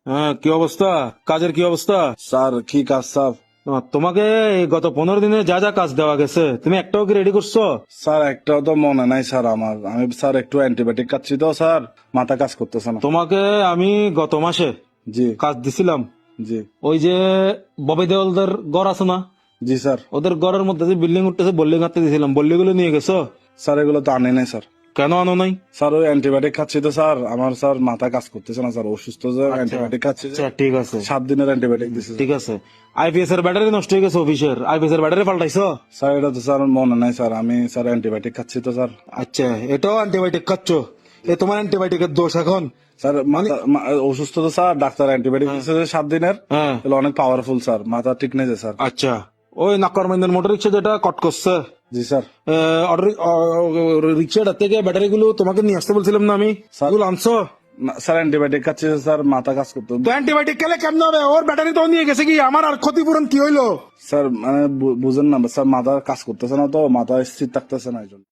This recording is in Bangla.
হ্যাঁ, কি অবস্থা? কাজের কি অবস্থা? স্যার কি কাজ স্যার? তোমাকে এই গত 15 দিনে যা যা কাজ দেওয়া গেছে তুমি একটাও কি রেডি করছো? স্যার একটাও তো মনে নাই স্যার আমার। আমি স্যার একটু অ্যান্টিবায়োটিক খাচ্ছি তো স্যার, মাথা কাজ করতেছে না। তোমাকে আমি গত মাসে জি কাজ দিছিলাম। জি ওই যে ববি দেওয়ালদের ঘর আছে না, জি স্যার। ওদের ঘরের মধ্যে যে বিল্ডিং উঠতেছে বল্লিং আনতে দিছিলাম, বল্লিগুলো নিয়ে গেছো? স্যার এগুলো তো আনে নাই স্যার। কেন আনো নাই? স্যার ওই অ্যান্টিবায়োটিক খাচ্ছি তো স্যার, আমার স্যার মাথা কাজ করতেছে না স্যার, অসুস্থ যে অ্যান্টিবায়োটিক খাচ্ছি যে, আচ্ছা, ঠিক আছে 7 দিনের অ্যান্টিবায়োটিক দিছে ঠিক আছে। আইপিএস এর ব্যাটারি নষ্ট হয়ে গেছে, অফিসের আইপিএস এর ব্যাটারি পাল্টাইছো? স্যার। এটা তো স্যার মনে নাই স্যার, আমি স্যার অ্যান্টিবায়োটিক খাচ্ছি তো স্যার। আচ্ছা, এটাও অ্যান্টিবায়োটিক খাচ্ছ? এ তোমার অ্যান্টিবায়োটিকের দোষ এখন? স্যার অসুস্থ তো স্যার, ডাক্তার অ্যান্টিবায়োটিক দিছে যে 7 দিনের, হ্যাঁ, এগুলো অনেক পাওয়ারফুল স্যার, মাথা ঠিক নেই যে স্যার। আচ্ছা। ওই নাক্করমাইন্দের মোটর রিক্সা যেটা কট করছে, জি স্যার। রিক্সাটা থেকে ব্যাটারি গুলো তোমাকে নিয়ে আসতে বলছিলাম না আমি, স্যার- এগুলো আনছো? স্যার অ্যান্টিবায়োটিক খাচ্ছি যে স্যার, মাথা কাজ করতে। তো অ্যান্টিবায়োটিক খেলে কেমন হবে? ওর ব্যাটারি তো নিয়ে গেছে, কি আমার আর ক্ষতিপূরণ কি হইলো? স্যার মানে বুঝেন না স্যার, মাথা কাজ করতেছে না তো, মাথা স্থির থাকতেছে না এই জন্য।